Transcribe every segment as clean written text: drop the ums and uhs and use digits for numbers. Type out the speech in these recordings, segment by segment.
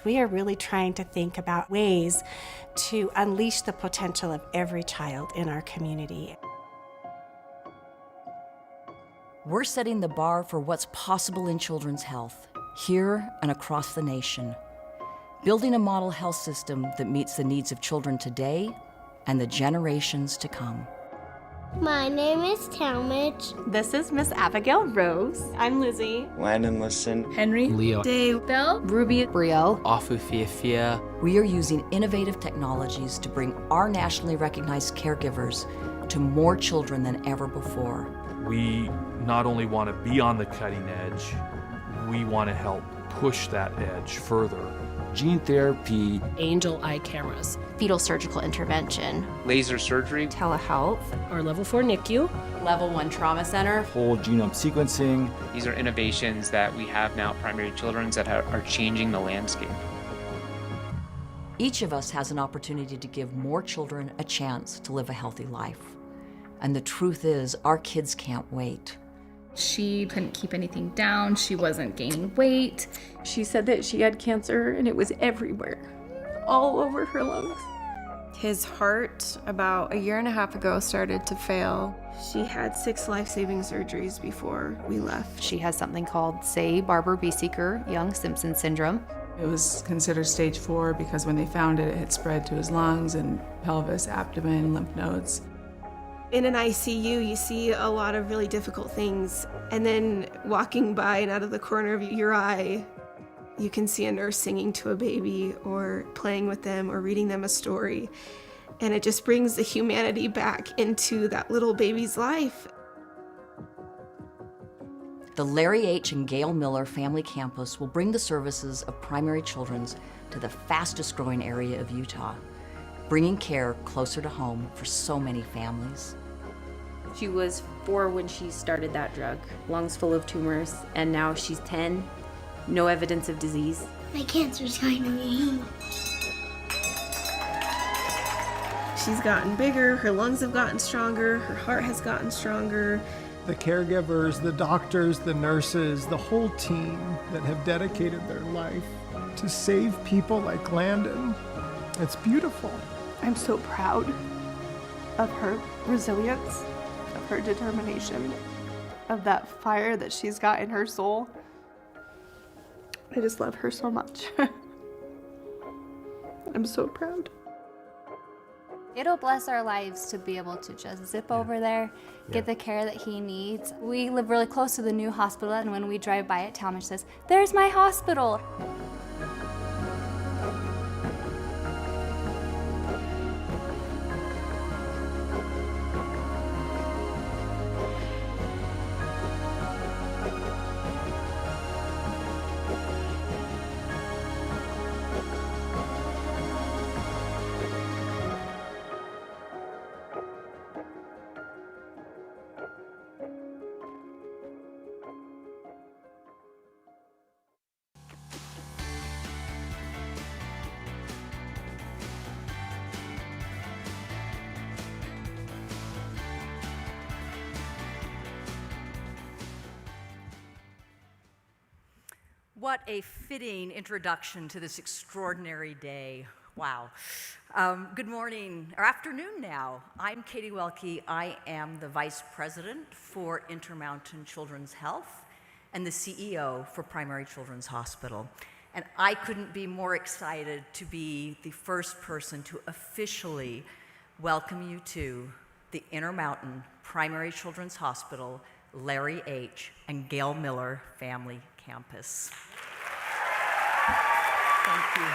we are really trying to think about ways to unleash the potential of every child in our community. We're setting the bar for what's possible in children's health, here and across the nation. Building a model health system that meets the needs of children today and the generations to come. My name is Talmadge. This is Miss Abigail Rose. I'm Lizzie. Landon Listen. Henry. Leo. Dave. Bill. Ruby. Brio. Afufia. We are using innovative technologies to bring our nationally recognized caregivers to more children than ever before. We not only want to be on the cutting edge, we want to help push that edge further. Gene therapy. Angel eye cameras. Fetal surgical intervention. Laser surgery. Telehealth. Our level 4 NICU. Level 1 trauma center. Whole genome sequencing. These are innovations that we have now at Primary Children's that are changing the landscape. Each of us has an opportunity to give more children a chance to live a healthy life. And the truth is, our kids can't wait. She couldn't keep anything down. She wasn't gaining weight. She said that she had cancer and it was everywhere, all over her lungs. His heart, about 1.5 years ago, started to fail. She had 6 life-saving surgeries before we left. She has something called, say, Barber-Biesecker-Young-Simpson syndrome. It was considered stage 4 because when they found it, it had spread to his lungs and pelvis, abdomen, lymph nodes. In an ICU, you see a lot of really difficult things. And then walking by and out of the corner of your eye, you can see a nurse singing to a baby or playing with them or reading them a story. And it just brings the humanity back into that little baby's life. The Larry H. and Gail Miller Family Campus will bring the services of Primary Children's to the fastest growing area of Utah, bringing care closer to home for so many families. She was 4 when she started that drug, lungs full of tumors, and now she's 10, no evidence of disease. My cancer's going to me. She's gotten bigger, her lungs have gotten stronger, her heart has gotten stronger. The caregivers, the doctors, the nurses, the whole team that have dedicated their life to save people like Landon. It's beautiful. I'm so proud of her resilience, of her determination, of that fire that she's got in her soul. I just love her so much. I'm so proud. It'll bless our lives to be able to just zip over there, get the care that he needs. We live really close to the new hospital, and when we drive by it, Talmadge says, "There's my hospital." What a fitting introduction to this extraordinary day. Wow. Good morning, or afternoon now. I'm Katie Welke. I am the Vice President for Intermountain Children's Health and the CEO for Primary Children's Hospital. And I couldn't be more excited to be the first person to officially welcome you to the Intermountain Primary Children's Hospital, Larry H. and Gail Miller Family Campus. Thank you.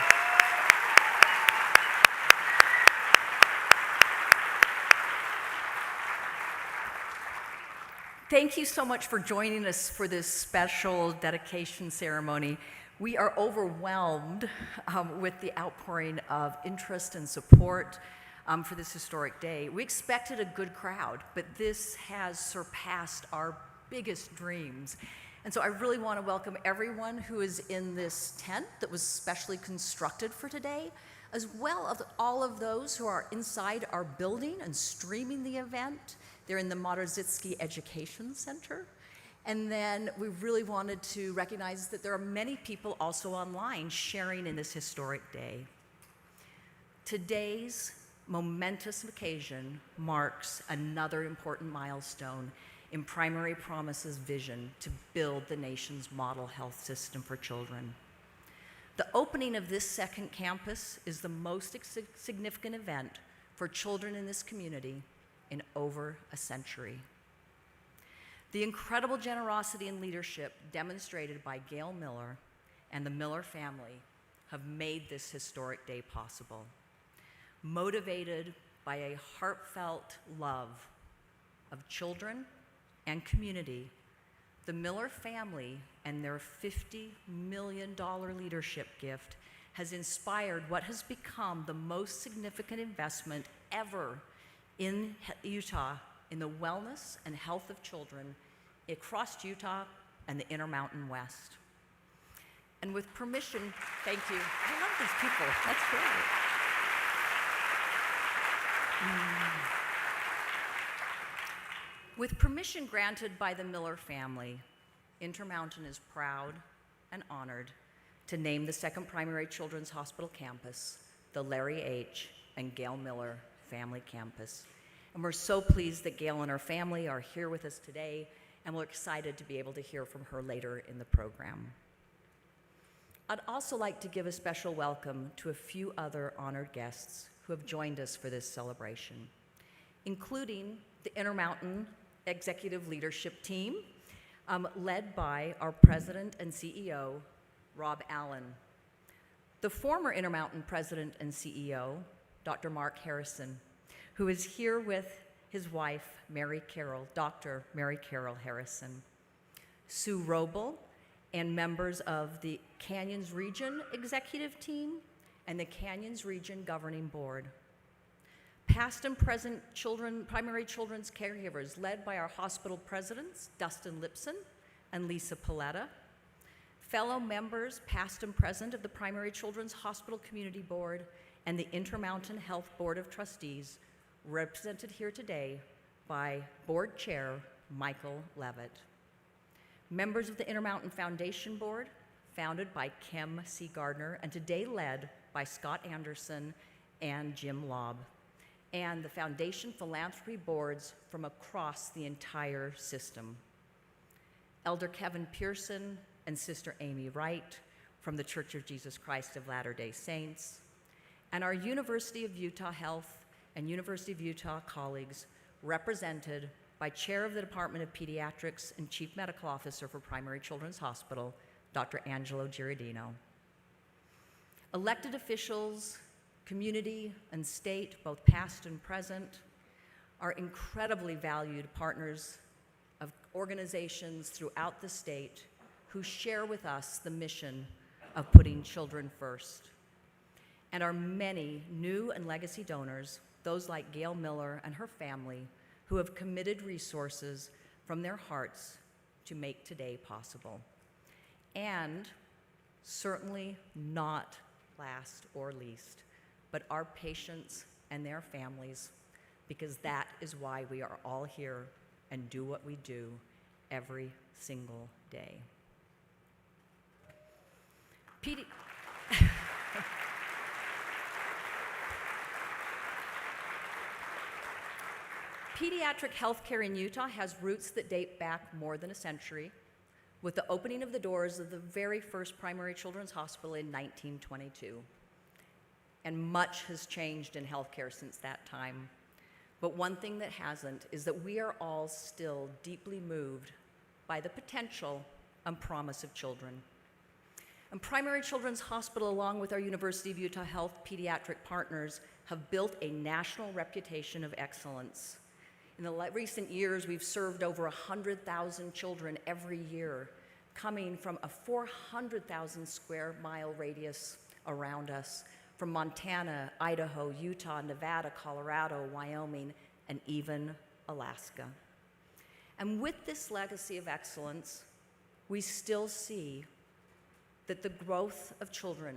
Thank you so much for joining us for this special dedication ceremony. We are overwhelmed with the outpouring of interest and support for this historic day. We expected a good crowd, but this has surpassed our biggest dreams. And so I really want to welcome everyone who is in this tent that was specially constructed for today, as well as all of those who are inside our building and streaming the event. They're in the Moderzitsky Education Center. And then we really wanted to recognize that there are many people also online sharing in this historic day. Today's momentous occasion marks another important milestone in Primary Promise's vision to build the nation's model health system for children. The opening of this second campus is the most significant event for children in this community in over a century. The incredible generosity and leadership demonstrated by Gail Miller and the Miller family have made this historic day possible. Motivated by a heartfelt love of children and community, the Miller family and their $50 million leadership gift has inspired what has become the most significant investment ever in Utah in the wellness and health of children across Utah and the Intermountain West. And with permission, thank you. I love these people, that's great. With permission granted by the Miller family, Intermountain is proud and honored to name the second Primary Children's Hospital campus the Larry H. and Gail Miller Family Campus. And we're so pleased that Gail and her family are here with us today, and we're excited to be able to hear from her later in the program. I'd also like to give a special welcome to a few other honored guests who have joined us for this celebration, including the Intermountain Executive Leadership Team, led by our President and CEO, Rob Allen, the former Intermountain President and CEO, Dr. Mark Harrison, who is here with his wife, Dr. Mary Carol Harrison, Sue Roble, and members of the Canyons Region Executive Team and the Canyons Region Governing Board. Past and present primary children's caregivers led by our hospital presidents, Dustin Lipson and Lisa Paletta. Fellow members, past and present, of the Primary Children's Hospital Community Board and the Intermountain Health Board of Trustees, represented here today by Board Chair Michael Levitt. Members of the Intermountain Foundation Board, founded by Kim C. Gardner and today led by Scott Anderson and Jim Lobb, and the Foundation Philanthropy Boards from across the entire system. Elder Kevin Pearson and Sister Amy Wright from the Church of Jesus Christ of Latter-day Saints, and our University of Utah Health and University of Utah colleagues, represented by Chair of the Department of Pediatrics and Chief Medical Officer for Primary Children's Hospital, Dr. Angelo Giardino. Elected officials, community and state, both past and present, are incredibly valued partners of organizations throughout the state who share with us the mission of putting children first. And our many new and legacy donors, those like Gail Miller and her family, who have committed resources from their hearts to make today possible. And certainly not last or least, but our patients and their families, because that is why we are all here and do what we do every single day. Pediatric healthcare in Utah has roots that date back more than a century, with the opening of the doors of the very first primary children's hospital in 1922. And much has changed in healthcare since that time. But one thing that hasn't is that we are all still deeply moved by the potential and promise of children. And Primary Children's Hospital, along with our University of Utah Health pediatric partners, have built a national reputation of excellence. In the recent years, we've served over 100,000 children every year, coming from a 400,000 square mile radius around us, from Montana, Idaho, Utah, Nevada, Colorado, Wyoming, and even Alaska. And with this legacy of excellence, we still see that the growth of children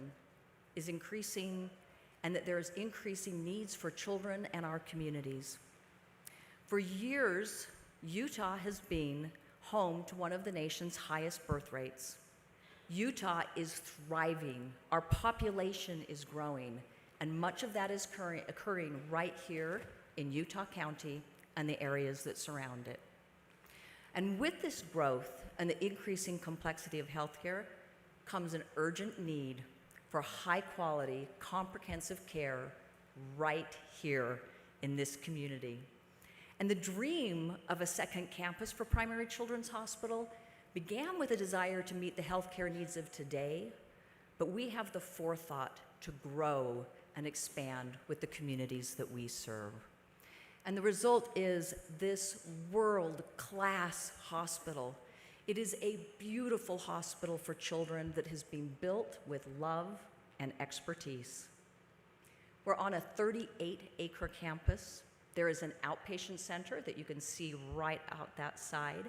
is increasing and that there is increasing needs for children and our communities. For years, Utah has been home to one of the nation's highest birth rates. Utah is thriving, our population is growing, and much of that is occurring right here in Utah County and the areas that surround it. And with this growth and the increasing complexity of healthcare comes an urgent need for high-quality, comprehensive care right here in this community. And the dream of a second campus for Primary Children's Hospital began with a desire to meet the healthcare needs of today, but we have the forethought to grow and expand with the communities that we serve. And the result is this world-class hospital. It is a beautiful hospital for children that has been built with love and expertise. We're on a 38-acre campus. There is an outpatient center that you can see right out that side,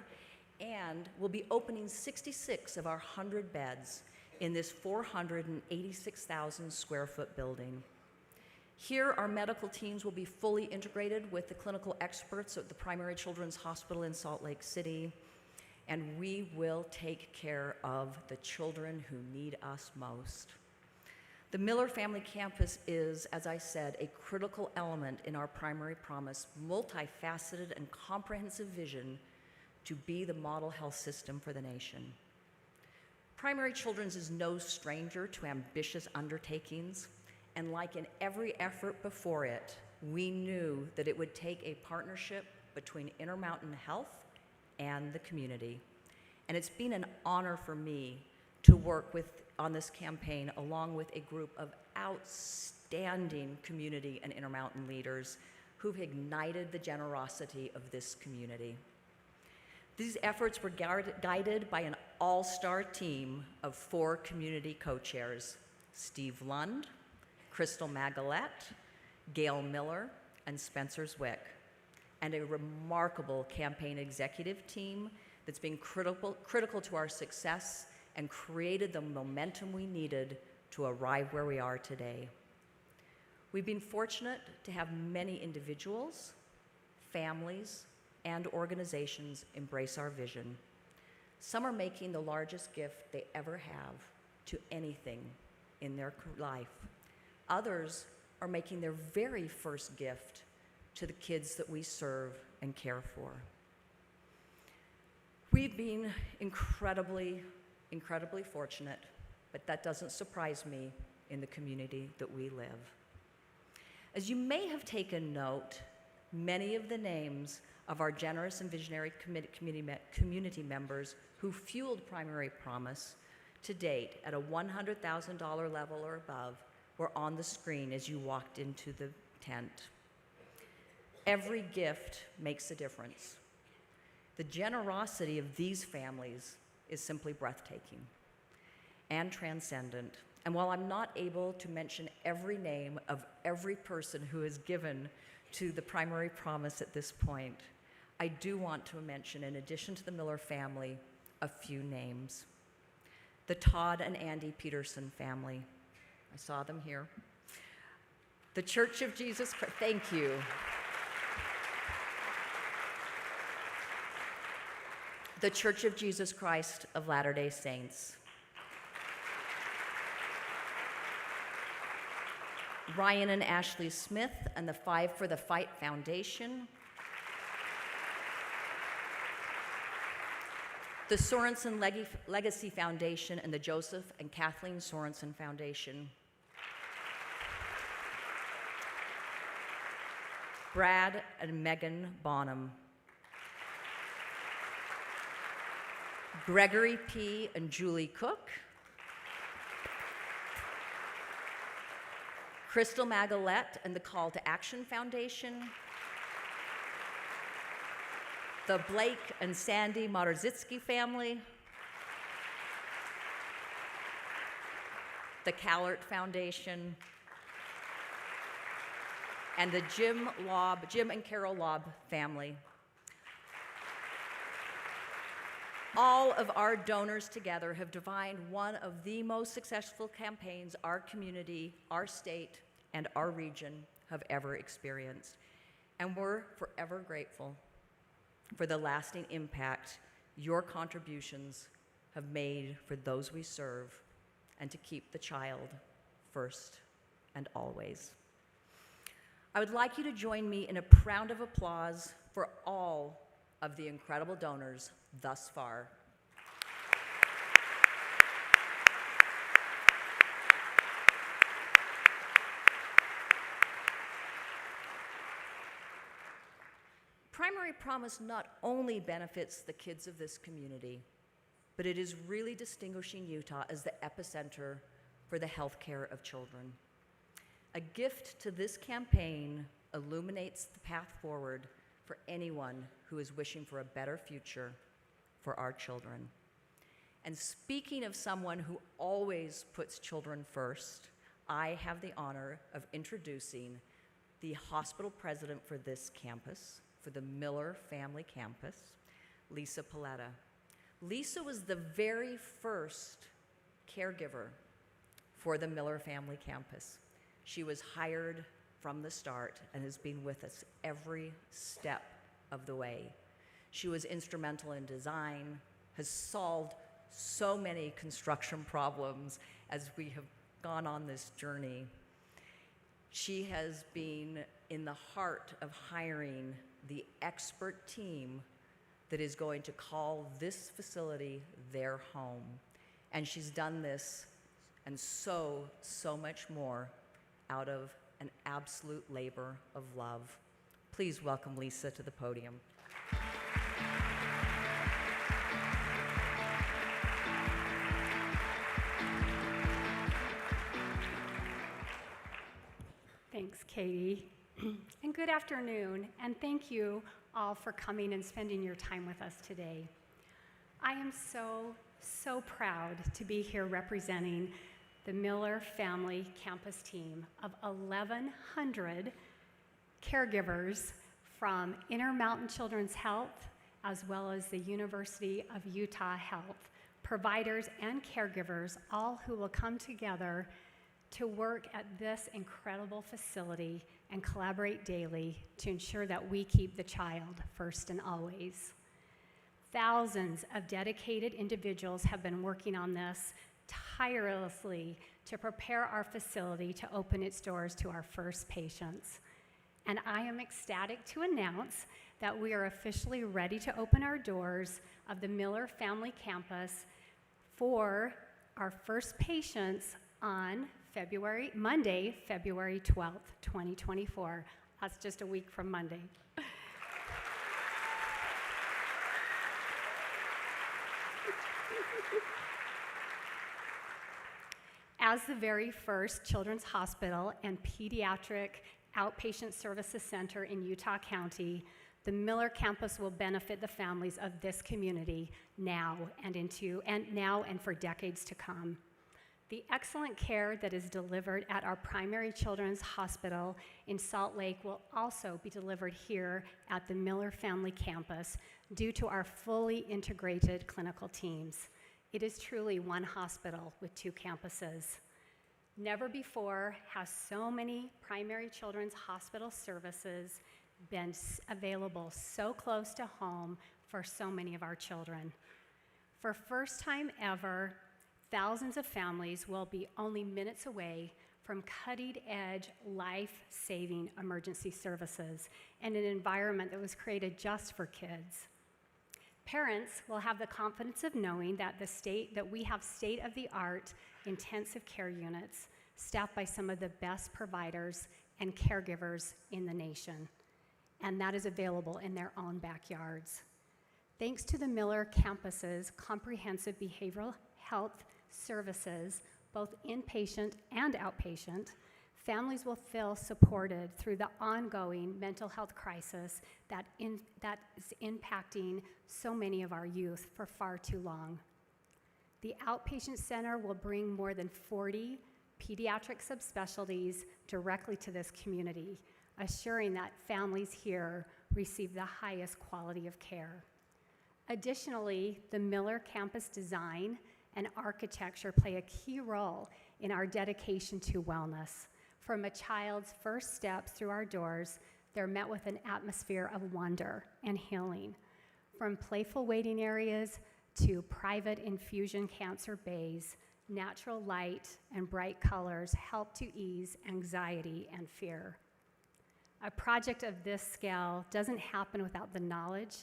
and we'll be opening 66 of our 100 beds in this 486,000 square foot building. Here, our medical teams will be fully integrated with the clinical experts at the Primary Children's Hospital in Salt Lake City, and we will take care of the children who need us most. The Miller Family Campus is, as I said, a critical element in our Primary Promise, multifaceted and comprehensive vision to be the model health system for the nation. Primary Children's is no stranger to ambitious undertakings, and like in every effort before it, we knew that it would take a partnership between Intermountain Health and the community. And it's been an honor for me to work on this campaign along with a group of outstanding community and Intermountain leaders who've ignited the generosity of this community. These efforts were guided by an all-star team of 4 community co-chairs: Steve Lund, Crystal Magalette, Gail Miller, and Spencer Zwick, and a remarkable campaign executive team that's been critical to our success and created the momentum we needed to arrive where we are today. We've been fortunate to have many individuals, families, and organizations embrace our vision. Some are making the largest gift they ever have to anything in their life. Others are making their very first gift to the kids that we serve and care for. We've been incredibly fortunate, but that doesn't surprise me in the community that we live. As you may have taken note, many of the names of our generous and visionary community members who fueled Primary Promise to date at a $100,000 level or above were on the screen as you walked into the tent. Every gift makes a difference. The generosity of these families is simply breathtaking and transcendent. And while I'm not able to mention every name of every person who has given to the Primary Promise at this point, I do want to mention, in addition to the Miller family, a few names. The Todd and Andy Peterson family. I saw them here. The Church of Jesus Christ, thank you. The Church of Jesus Christ of Latter-day Saints. Ryan and Ashley Smith and the Five for the Fight Foundation. The Sorensen Legacy Foundation and the Joseph and Kathleen Sorensen Foundation. Brad and Megan Bonham. Gregory P. and Julie Cook. Crystal Magalette and the Call to Action Foundation. The Blake and Sandy Marozycki family. The Callert Foundation. And the Jim and Carol Lobb family. All of our donors together have defined one of the most successful campaigns our community, our state, and our region have ever experienced. And we're forever grateful for the lasting impact your contributions have made for those we serve and to keep the child first and always. I would like you to join me in a round of applause for all of the incredible donors thus far. Primary Promise not only benefits the kids of this community, but it is really distinguishing Utah as the epicenter for the healthcare of children. A gift to this campaign illuminates the path forward for anyone who is wishing for a better future for our children. And speaking of someone who always puts children first, I have the honor of introducing the hospital president for this campus, for the Miller Family Campus, Lisa Paletta. Lisa was the very first caregiver for the Miller Family Campus. She was hired from the start and has been with us every step of the way. She was instrumental in design, has solved so many construction problems as we have gone on this journey. She has been in the heart of hiring the expert team that is going to call this facility their home. And she's done this and so much more out of an absolute labor of love. Please welcome Lisa to the podium. Thanks, Katie. And good afternoon, and thank you all for coming and spending your time with us today. I am so proud to be here representing the Miller Family Campus team of 1,100 caregivers from Intermountain Children's Health, as well as the University of Utah Health, providers and caregivers, all who will come together to work at this incredible facility and collaborate daily to ensure that we keep the child first and always. Thousands of dedicated individuals have been working on this tirelessly to prepare our facility to open its doors to our first patients. And I am ecstatic to announce that we are officially ready to open our doors of the Miller Family Campus for our first patients on Monday, February 12th, 2024. That's just a week from Monday. As the very first children's hospital and pediatric outpatient services center in Utah County, the Miller campus will benefit the families of this community now and for decades to come. The excellent care that is delivered at our primary children's hospital in Salt Lake will also be delivered here at the Miller Family Campus due to our fully integrated clinical teams. It is truly one hospital with two campuses. Never before has so many primary children's hospital services been available so close to home for so many of our children. For first time ever, thousands of families will be only minutes away from cutting-edge, life-saving emergency services in an environment that was created just for kids. Parents will have the confidence of knowing that we have state-of-the-art intensive care units staffed by some of the best providers and caregivers in the nation, and that is available in their own backyards. Thanks to the Miller campus's comprehensive behavioral health services, both inpatient and outpatient, families will feel supported through the ongoing mental health crisis that is impacting so many of our youth for far too long. The outpatient center will bring more than 40 pediatric subspecialties directly to this community, assuring that families here receive the highest quality of care. Additionally, the Miller campus design and architecture play a key role in our dedication to wellness. From a child's first steps through our doors, they're met with an atmosphere of wonder and healing. From playful waiting areas to private infusion cancer bays, natural light and bright colors help to ease anxiety and fear. A project of this scale doesn't happen without the knowledge,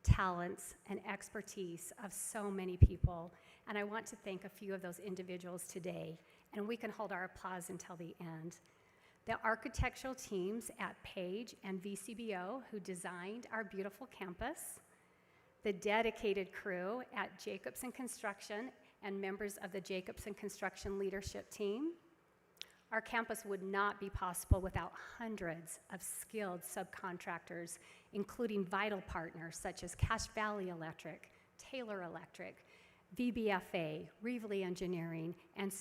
talents, and expertise of so many people, and I want to thank a few of those individuals today, and we can hold our applause until the end. The architectural teams at Page and VCBO who designed our beautiful campus, the dedicated crew at Jacobson Construction and members of the Jacobson Construction leadership team. Our campus would not be possible without hundreds of skilled subcontractors, including vital partners such as Cache Valley Electric, Taylor Electric, VBFA, Reevely Engineering, and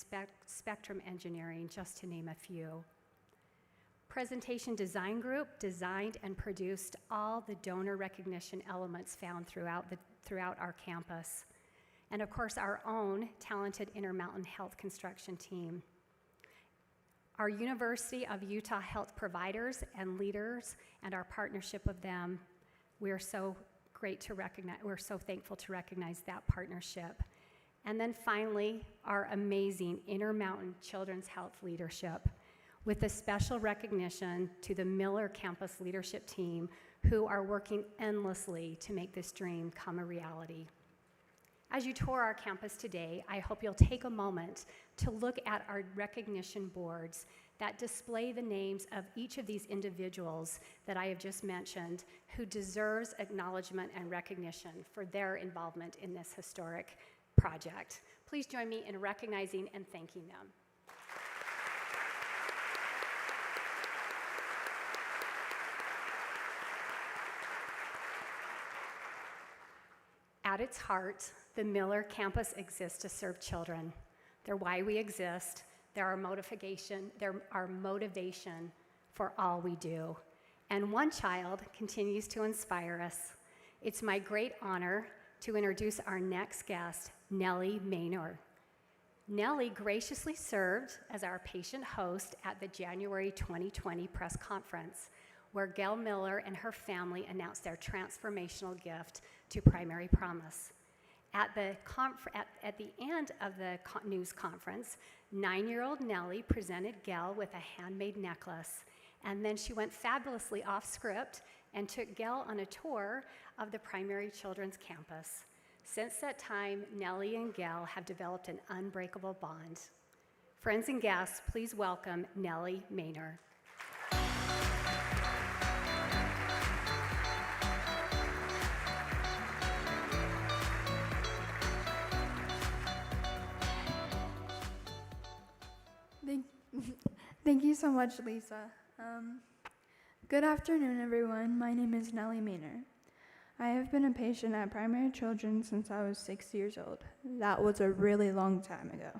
Spectrum Engineering, just to name a few. Presentation Design Group designed and produced all the donor recognition elements found throughout our campus. And of course, our own talented Intermountain Health construction team. Our University of Utah health providers and leaders and our partnership with them, we're so thankful to recognize that partnership. And then finally, our amazing Intermountain Children's Health leadership, with a special recognition to the Miller Campus leadership team who are working endlessly to make this dream come a reality. As you tour our campus today, I hope you'll take a moment to look at our recognition boards that display the names of each of these individuals that I have just mentioned who deserves acknowledgement and recognition for their involvement in this historic project. Please join me in recognizing and thanking them. At its heart, the Miller campus exists to serve children. They're why we exist. They're our motivation for all we do. And one child continues to inspire us. It's my great honor to introduce our next guest, Nellie Maynor. Nellie graciously served as our patient host at the January 2020 press conference, where Gail Miller and her family announced their transformational gift to Primary Promise. At the end of the news conference, 9-year-old Nellie presented Gail with a handmade necklace, and then she went fabulously off script and took Gail on a tour of the Primary Children's campus. Since that time, Nellie and Gail have developed an unbreakable bond. Friends and guests, please welcome Nellie Maynor. Thank you so much, Lisa. Good afternoon, everyone. My name is Nellie Maynor. I have been a patient at Primary Children since I was 6 years old. That was a really long time ago.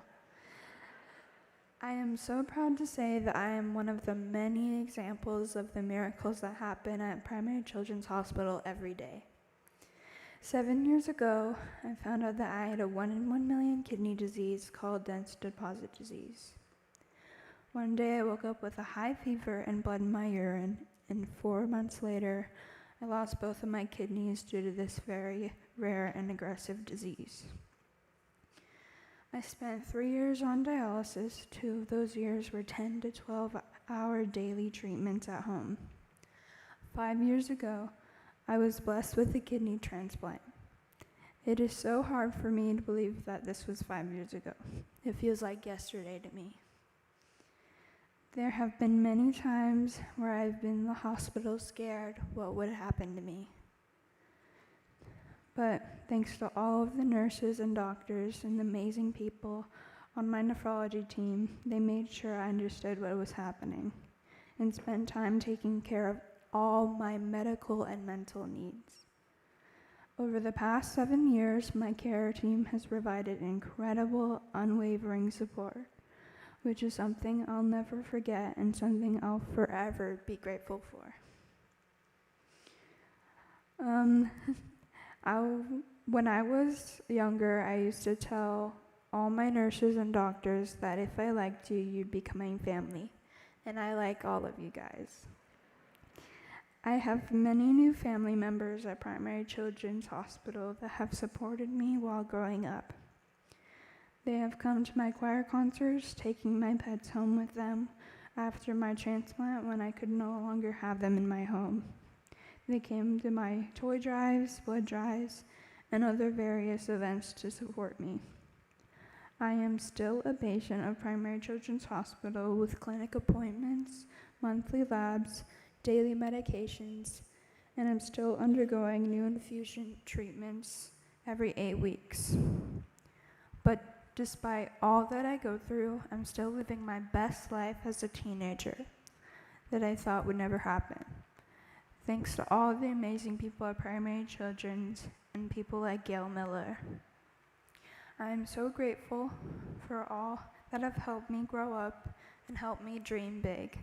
I am so proud to say that I am one of the many examples of the miracles that happen at Primary Children's Hospital every day. 7 years ago, I found out that I had a 1 in 1 million kidney disease called dense deposit disease. One day I woke up with a high fever and blood in my urine, and 4 months later, I lost both of my kidneys due to this very rare and aggressive disease. I spent 3 years on dialysis. 2 of those years were 10 to 12-hour daily treatments at home. 5 years ago, I was blessed with a kidney transplant. It is so hard for me to believe that this was 5 years ago. It feels like yesterday to me. There have been many times where I've been in the hospital scared what would happen to me. But thanks to all of the nurses and doctors and amazing people on my nephrology team, they made sure I understood what was happening and spent time taking care of all my medical and mental needs. Over the past 7 years, my care team has provided incredible, unwavering support, which is something I'll never forget and something I'll forever be grateful for. When I was younger, I used to tell all my nurses and doctors that if I liked you, you'd become my family, and I like all of you guys. I have many new family members at Primary Children's Hospital that have supported me while growing up. They have come to my choir concerts, taking my pets home with them after my transplant when I could no longer have them in my home. They came to my toy drives, blood drives, and other various events to support me. I am still a patient of Primary Children's Hospital with clinic appointments, monthly labs, daily medications, and I'm still undergoing new infusion treatments every 8 weeks. But despite all that I go through, I'm still living my best life as a teenager that I thought would never happen. Thanks to all the amazing people at Primary Children's and people like Gail Miller. I am so grateful for all that have helped me grow up and helped me dream big,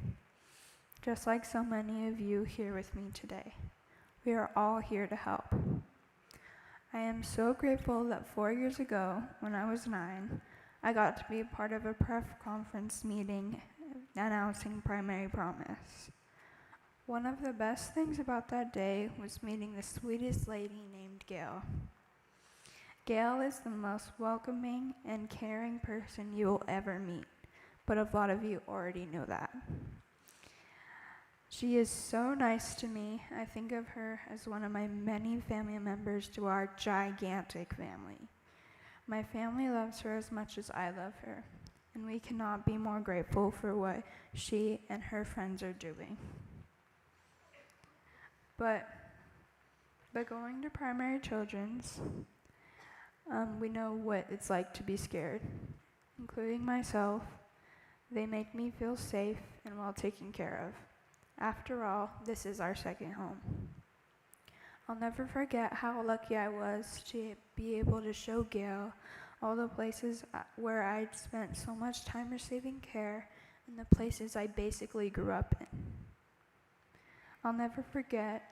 just like so many of you here with me today. We are all here to help. I am so grateful that 4 years ago, when I was 9, I got to be a part of a prep conference meeting announcing Primary Promise. One of the best things about that day was meeting the sweetest lady named Gail. Gail is the most welcoming and caring person you will ever meet, but a lot of you already know that. She is so nice to me. I think of her as one of my many family members to our gigantic family. My family loves her as much as I love her, and we cannot be more grateful for what she and her friends are doing. But going to Primary Children's, we know what it's like to be scared, including myself. They make me feel safe and well taken care of. After all, this is our second home. I'll never forget how lucky I was to be able to show Gail all the places where I'd spent so much time receiving care and the places I basically grew up in. I'll never forget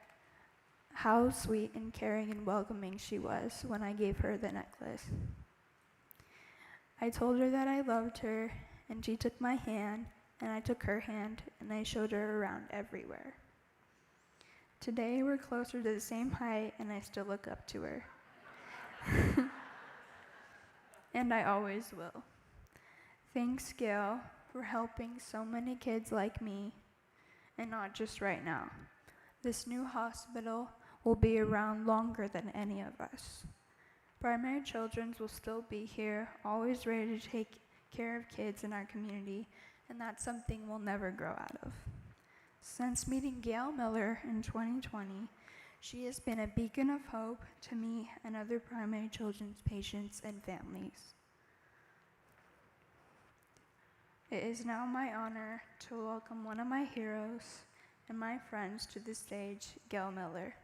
how sweet and caring and welcoming she was when I gave her the necklace. I told her that I loved her, and she took my hand, and I took her hand, and I showed her around everywhere. Today we're closer to the same height, and I still look up to her. And I always will. Thanks, Gail, for helping so many kids like me, and not just right now. This new hospital will be around longer than any of us. Primary Children's will still be here, always ready to take care of kids in our community, and that's something we'll never grow out of. Since meeting Gail Miller in 2020, she has been a beacon of hope to me and other Primary Children's patients and families. It is now my honor to welcome one of my heroes and my friends to the stage, Gail Miller.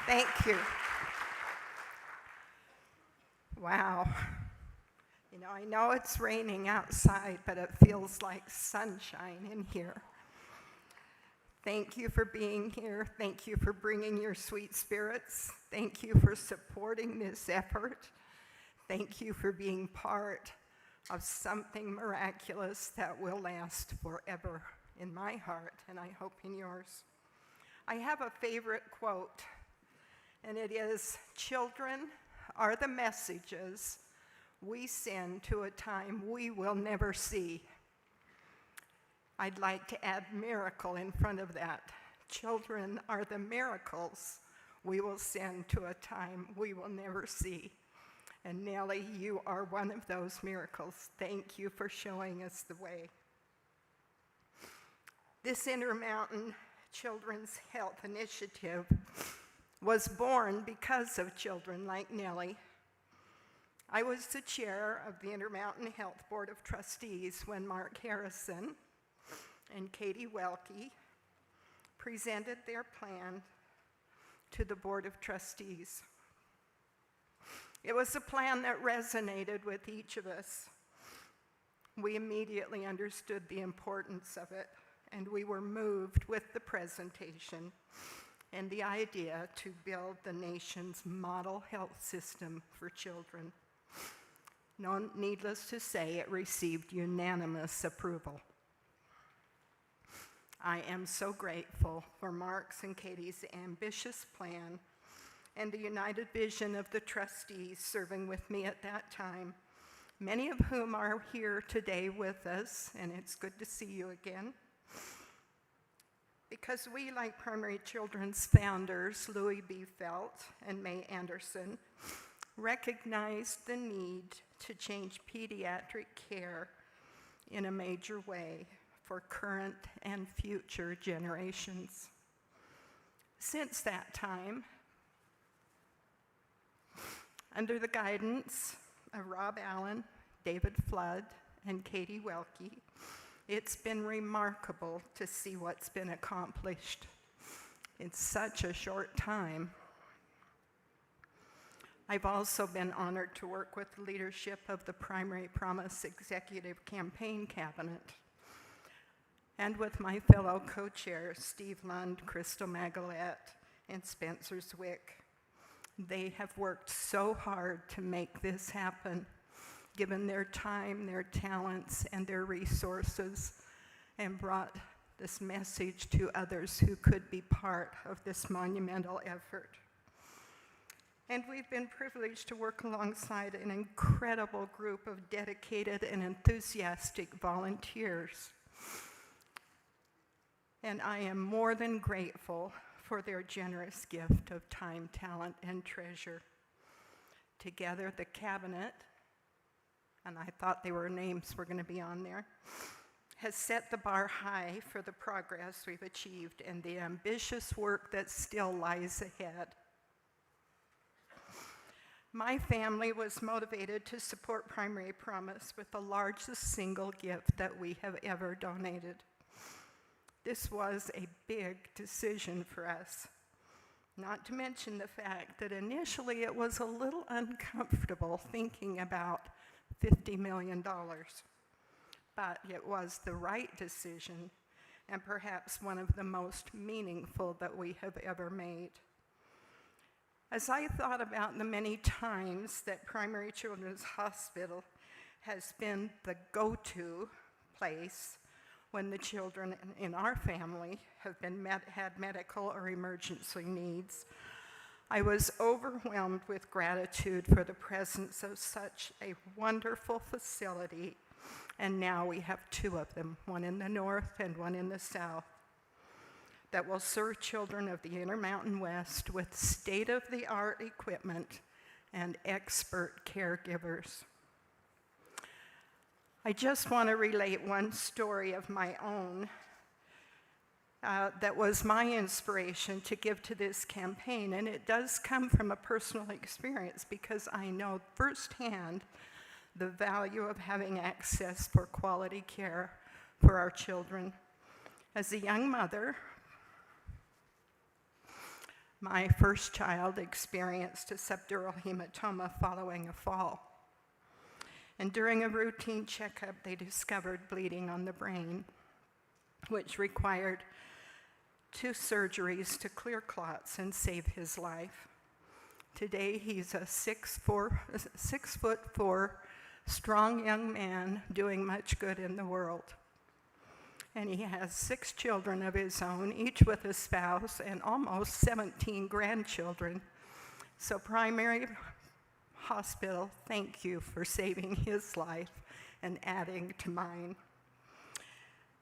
Thank you. Wow. You know, I know it's raining outside, but it feels like sunshine in here. Thank you for being here. Thank you for bringing your sweet spirits. Thank you for supporting this effort. Thank you for being part of something miraculous that will last forever in my heart, and I hope in yours. I have a favorite quote, and it is, "Children are the messages we send to a time we will never see." I'd like to add miracle in front of that. Children are the miracles we will send to a time we will never see. And Nellie, you are one of those miracles. Thank you for showing us the way. This Intermountain Children's Health Initiative was born because of children like Nellie. I was the chair of the Intermountain Health Board of Trustees when Mark Harrison and Katie Welke presented their plan to the Board of Trustees. It was a plan that resonated with each of us. We immediately understood the importance of it, and we were moved with the presentation and the idea to build the nation's model health system for children. Needless to say, it received unanimous approval. I am so grateful for Mark's and Katie's ambitious plan and the united vision of the trustees serving with me at that time, many of whom are here today with us, and it's good to see you again. Because we, like Primary Children's founders, Louis B. Felt and May Anderson, recognized the need to change pediatric care in a major way for current and future generations. Since that time, under the guidance of Rob Allen, David Flood, and Katie Welke, it's been remarkable to see what's been accomplished in such a short time. I've also been honored to work with the leadership of the Primary Promise Executive Campaign Cabinet and with my fellow co-chairs, Steve Lund, Crystal Magalette, and Spencer Zwick. They have worked so hard to make this happen, given their time, their talents, and their resources, and brought this message to others who could be part of this monumental effort. And we've been privileged to work alongside an incredible group of dedicated and enthusiastic volunteers. And I am more than grateful for their generous gift of time, talent, and treasure. Together, the cabinet, and I thought their names were going to be on there, has set the bar high for the progress we've achieved and the ambitious work that still lies ahead. My family was motivated to support Primary Promise with the largest single gift that we have ever donated. This was a big decision for us, not to mention the fact that initially it was a little uncomfortable thinking about $50 million, but it was the right decision and perhaps one of the most meaningful that we have ever made. As I thought about the many times that Primary Children's Hospital has been the go-to place when the children in our family have had medical or emergency needs, I was overwhelmed with gratitude for the presence of such a wonderful facility, and now we have two of them, one in the north and one in the south, that will serve children of the Intermountain West with state-of-the-art equipment and expert caregivers. I just want to relate one story of my own that was my inspiration to give to this campaign, and it does come from a personal experience because I know firsthand the value of having access for quality care for our children. As a young mother, my first child experienced a subdural hematoma following a fall. And during a routine checkup, they discovered bleeding on the brain, which required 2 surgeries to clear clots and save his life. Today, he's a 6'4" strong young man doing much good in the world. And he has 6 children of his own, each with a spouse, and almost 17 grandchildren. So Primary Hospital, thank you for saving his life and adding to mine.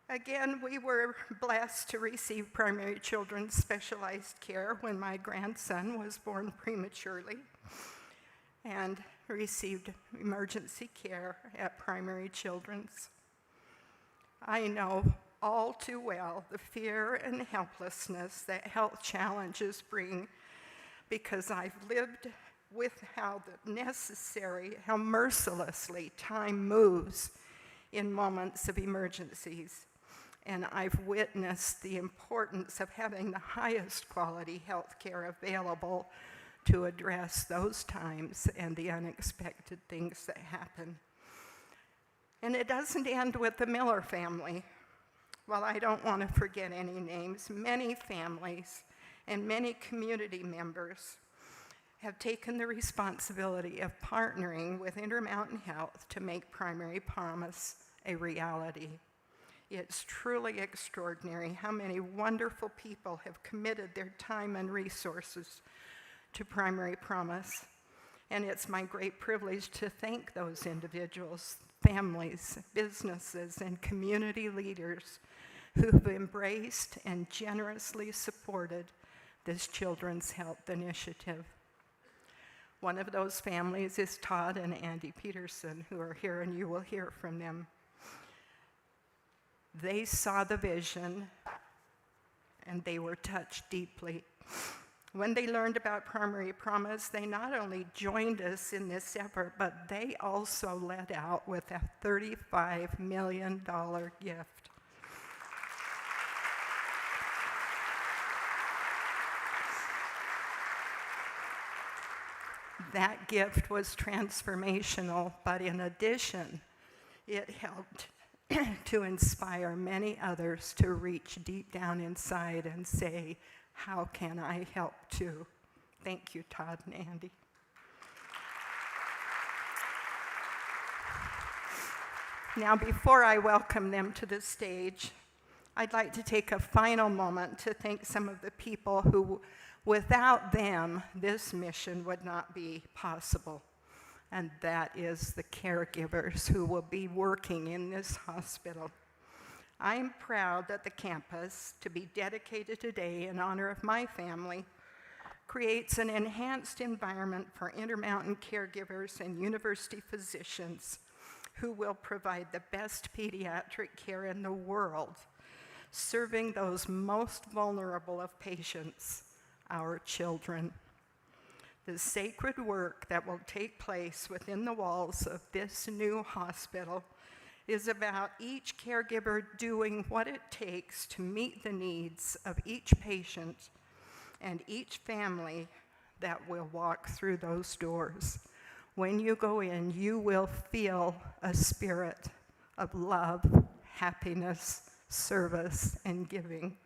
Again, we were blessed to receive Primary Children's specialized care when my grandson was born prematurely and received emergency care at Primary Children's. I know all too well the fear and helplessness that health challenges bring because I've lived with how mercilessly time moves in moments of emergencies. And I've witnessed the importance of having the highest quality health care available to address those times and the unexpected things that happen. And it doesn't end with the Miller family. While I don't want to forget any names, many families and many community members have taken the responsibility of partnering with Intermountain Health to make Primary Promise a reality. It's truly extraordinary how many wonderful people have committed their time and resources to Primary Promise. And it's my great privilege to thank those individuals, families, businesses, and community leaders who have embraced and generously supported this children's health initiative. One of those families is Todd and Andy Peterson, who are here, and you will hear from them. They saw the vision, and they were touched deeply. When they learned about Primary Promise, they not only joined us in this effort, but they also led out with a $35 million gift. That gift was transformational, but in addition, it helped to inspire many others to reach deep down inside and say, how can I help too? Thank you, Todd and Andy. Now, before I welcome them to the stage, I'd like to take a final moment to thank some of the people who, without them, this mission would not be possible. And that is the caregivers who will be working in this hospital. I'm proud that the campus, to be dedicated today in honor of my family, creates an enhanced environment for Intermountain caregivers and university physicians who will provide the best pediatric care in the world, serving those most vulnerable of patients, our children. The sacred work that will take place within the walls of this new hospital is about each caregiver doing what it takes to meet the needs of each patient and each family that will walk through those doors. When you go in, you will feel a spirit of love, happiness, service, and giving.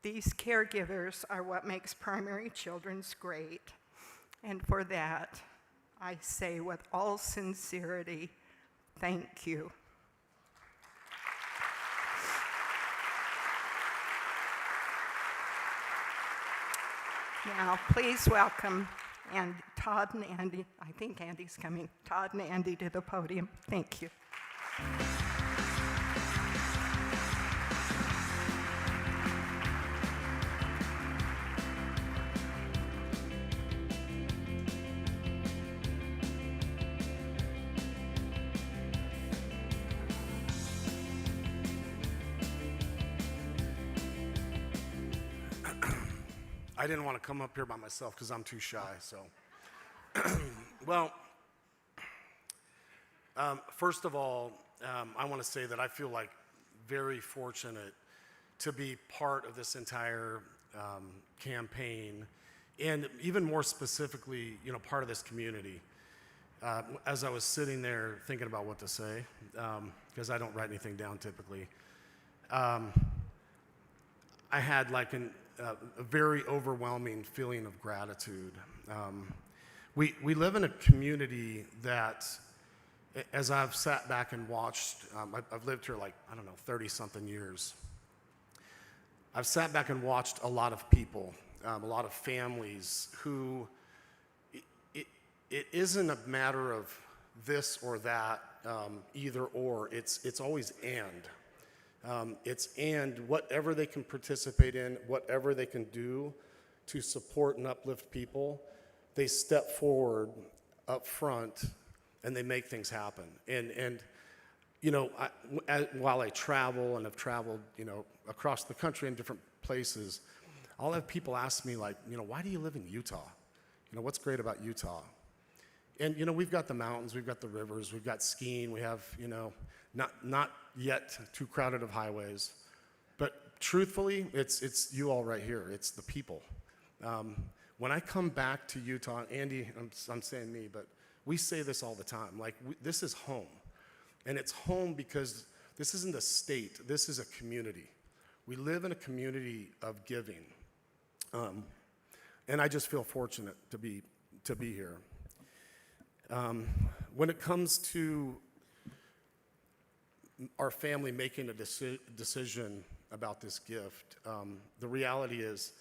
These caregivers are what makes Primary Children's great, and for that, I say with all sincerity, thank you. Now, please welcome Todd and Andy. I think Andy's coming. Todd and Andy to the podium. Thank you. I didn't want to come up here by myself because I'm too shy, so. Well, first of all, I want to say that I feel like very fortunate to be part of this entire campaign, and even more specifically, part of this community. As I was sitting there thinking about what to say, because I don't write anything down typically, I had like a very overwhelming feeling of gratitude. We live in a community that, as I've sat back and watched, I've lived here 30-something years. I've sat back and watched a lot of people, a lot of families who, it isn't a matter of this or that, either or, it's always and. And whatever they can participate in, whatever they can do to support and uplift people, they step forward up front and they make things happen. And while I travel and have traveled, across the country in different places, I'll have people ask me like, why do you live in Utah? What's great about Utah? And, we've got the mountains, we've got the rivers, we've got skiing, we have, not yet too crowded of highways. But truthfully, it's you all right here. It's the people. When I come back to Utah, Andy, I'm saying me, but we say this all the time, like this is home. And it's home because this isn't a state, this is a community. We live in a community of giving. And I just feel fortunate to be here. When it comes to our family making a decision about this gift, the reality is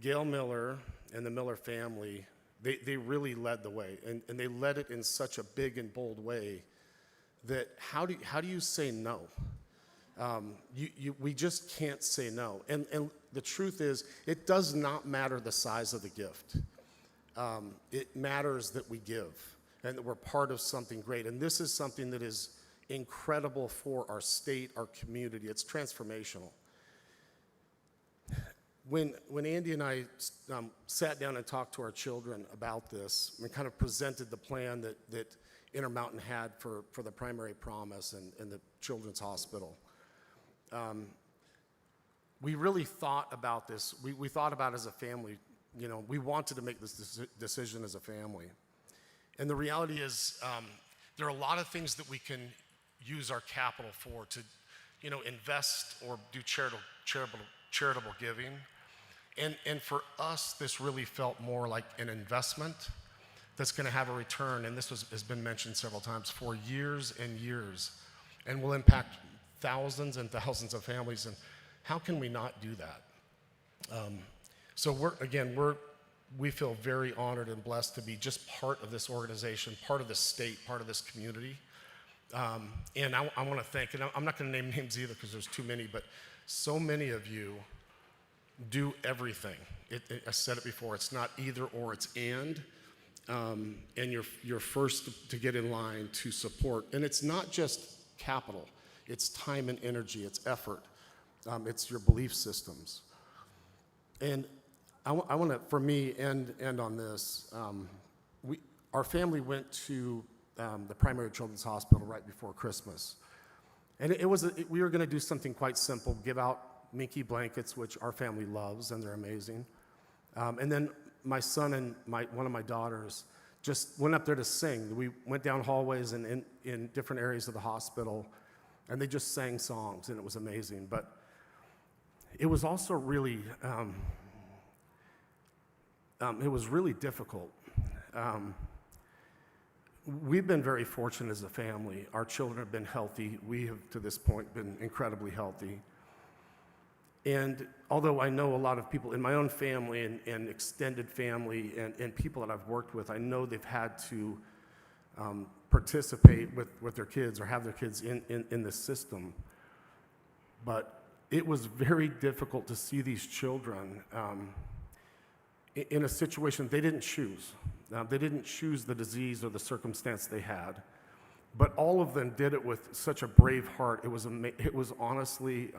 Gail Miller and the Miller family, they really led the way, and they led it in such a big and bold way that how do you say no? We just can't say no. And the truth is, it does not matter the size of the gift. It matters that we give and that we're part of something great. And this is something that is incredible for our state, our community. It's transformational. When Andy and I sat down and talked to our children about this and kind of presented the plan that Intermountain had for the Primary Promise and the Children's Hospital, we really thought about this. We thought about it as a family. We wanted to make this decision as a family. And the reality is there are a lot of things that we can use our capital for to, invest or do charitable giving. And for us, this really felt more like an investment that's going to have a return, and this has been mentioned several times, for years and years, and will impact thousands and thousands of families. And how can we not do that? So we feel very honored and blessed to be just part of this organization, part of this state, part of this community. And I want to thank, and I'm not going to name names either because there's too many, but so many of you do everything. I said it before, it's not either or, it's and you're first to get in line to support. And it's not just capital, it's time and energy, it's effort, it's your belief systems. And I want to, for me, end on this. Our family went to the Primary Children's Hospital right before Christmas. And we were going to do something quite simple, give out Minky blankets, which our family loves, and they're amazing. And then my son and one of my daughters just went up there to sing. We went down hallways and in different areas of the hospital, and they just sang songs, and it was amazing. But it was also really, it was really difficult. We've been very fortunate as a family. Our children have been healthy. We have, to this point, been incredibly healthy. And although I know a lot of people in my own family and extended family and people that I've worked with, I know they've had to participate with their kids or have their kids in this system. But it was very difficult to see these children in a situation they didn't choose. They didn't choose the disease or the circumstance they had. But all of them did it with such a brave heart. It was honestly...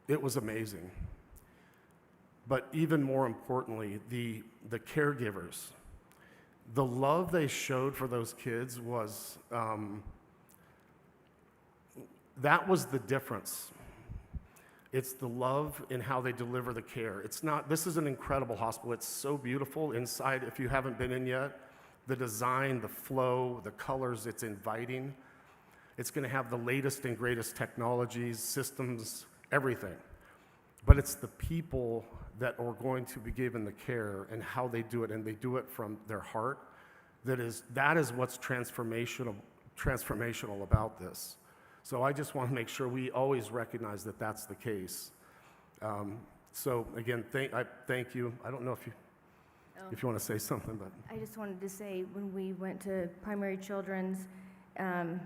it was amazing. But even more importantly, the caregivers, the love they showed for those kids was, that was the difference. It's the love in how they deliver the care. This is an incredible hospital. It's so beautiful inside. If you haven't been in yet, the design, the flow, the colors, it's inviting. It's going to have the latest and greatest technologies, systems, everything. But it's the people that are going to be given the care and how they do it, and they do it from their heart. That is what's transformational about this. So I just want to make sure we always recognize that that's the case. So again, thank you. I don't know if you want to say something, but I just wanted to say when we went to Primary Children's, I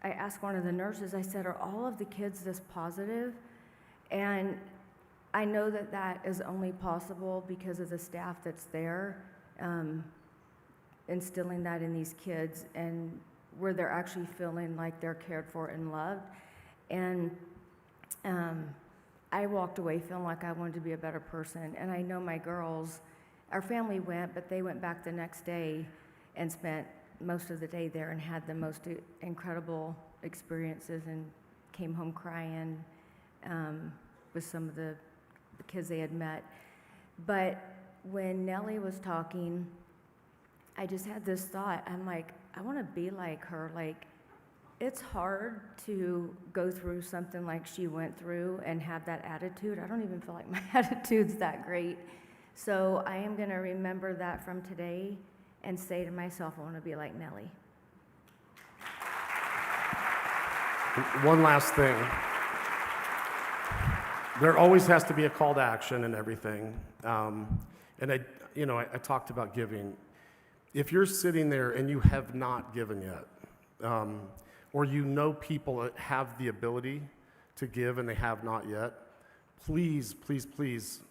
asked one of the nurses. I said, "Are all of the kids this positive?" And I know that is only possible because of the staff that's there, instilling that in these kids and where they're actually feeling like they're cared for and loved. And I walked away feeling like I wanted to be a better person. And I know my girls, our family went, but they went back the next day and spent most of the day there and had the most incredible experiences and came home crying with some of the kids they had met. But when Nellie was talking, I just had this thought. I'm like, I want to be like her. Like, it's hard to go through something like she went through and have that attitude. I don't even feel like my attitude's that great. So I am going to remember that from today and say to myself, I want to be like Nellie. One last thing. There always has to be a call to action and everything. And I talked about giving. If you're sitting there and you have not given yet, or you know people that have the ability to give and they have not yet, please, please, please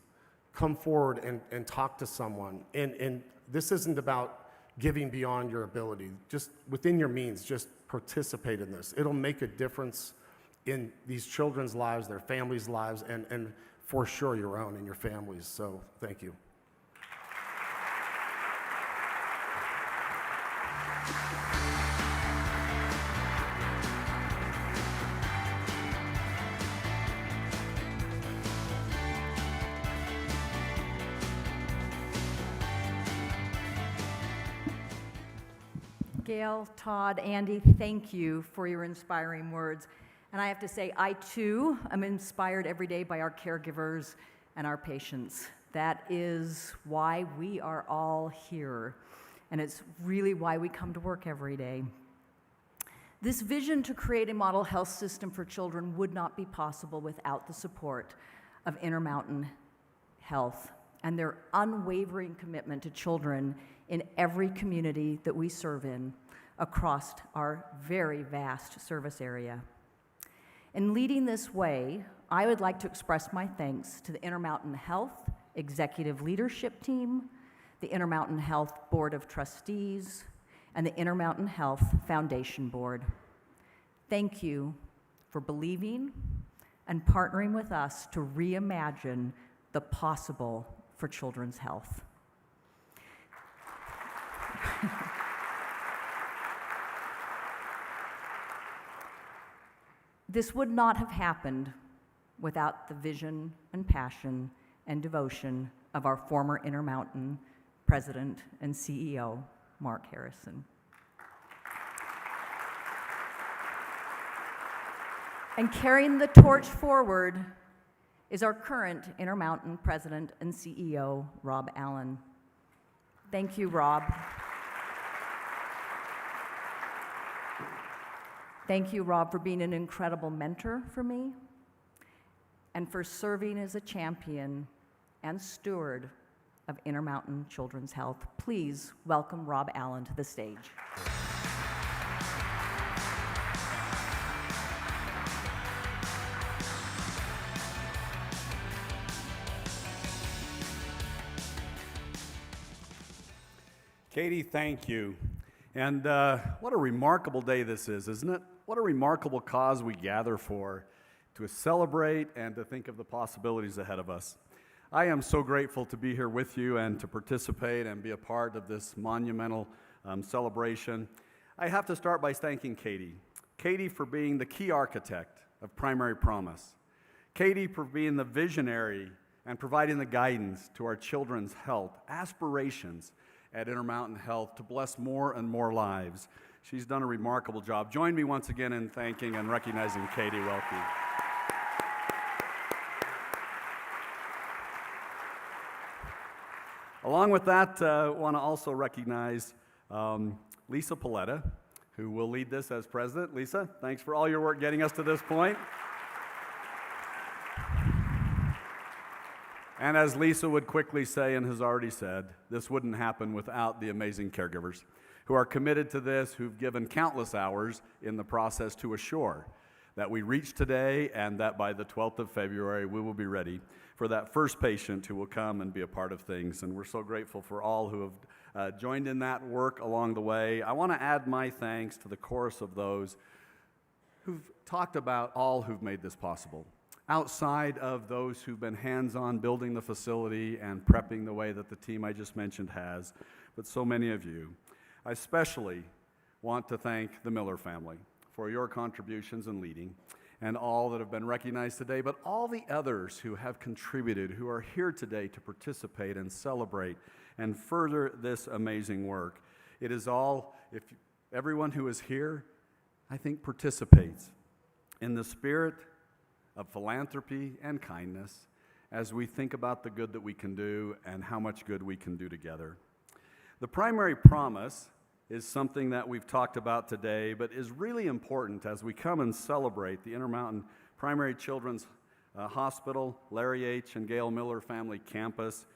come forward and talk to someone. And this isn't about giving beyond your ability. Just within your means, just participate in this. It'll make a difference in these children's lives, their families' lives, and for sure your own and your families. So thank you. Gail, Todd, Andy, thank you for your inspiring words. And I have to say, I too am inspired every day by our caregivers and our patients. That is why we are all here. And it's really why we come to work every day. This vision to create a model health system for children would not be possible without the support of Intermountain Health and their unwavering commitment to children in every community that we serve in across our very vast service area. In leading this way, I would like to express my thanks to the Intermountain Health Executive Leadership Team, the Intermountain Health Board of Trustees, and the Intermountain Health Foundation Board. Thank you for believing and partnering with us to reimagine the possible for children's health. This would not have happened without the vision and passion and devotion of our former Intermountain President and CEO, Mark Harrison. And carrying the torch forward is our current Intermountain President and CEO, Rob Allen. Thank you, Rob. Thank you, Rob, for being an incredible mentor for me and for serving as a champion and steward of Intermountain Children's Health. Please welcome Rob Allen to the stage. Katie, thank you. And what a remarkable day this is, isn't it? What a remarkable cause we gather for, to celebrate and to think of the possibilities ahead of us. I am so grateful to be here with you and to participate and be a part of this monumental celebration. I have to start by thanking Katie. Katie for being the key architect of Primary Promise. Katie for being the visionary and providing the guidance to our children's health aspirations at Intermountain Health to bless more and more lives. She's done a remarkable job. Join me once again in thanking and recognizing Katie Welke. Along with that, I want to also recognize Lisa Paletta, who will lead this as president. Lisa, thanks for all your work getting us to this point. And as Lisa would quickly say and has already said, this wouldn't happen without the amazing caregivers who are committed to this, who've given countless hours in the process to assure that we reach today and that by the 12th of February we will be ready for that first patient who will come and be a part of things. And we're so grateful for all who have joined in that work along the way. I want to add my thanks to the chorus of those who've talked about all who've made this possible. outside of those who've been hands-on building the facility and prepping the way that the team I just mentioned has, but so many of you. I especially want to thank the Miller family for your contributions and leading, and all that have been recognized today, but all the others who have contributed, who are here today to participate and celebrate and further this amazing work. It is all, if everyone who is here, I think, participates in the spirit of philanthropy and kindness as we think about the good that we can do and how much good we can do together. The primary promise is something that we've talked about today, but is really important as we come and celebrate the Intermountain Primary Children's Hospital, Larry H. and Gail Miller Family Campus.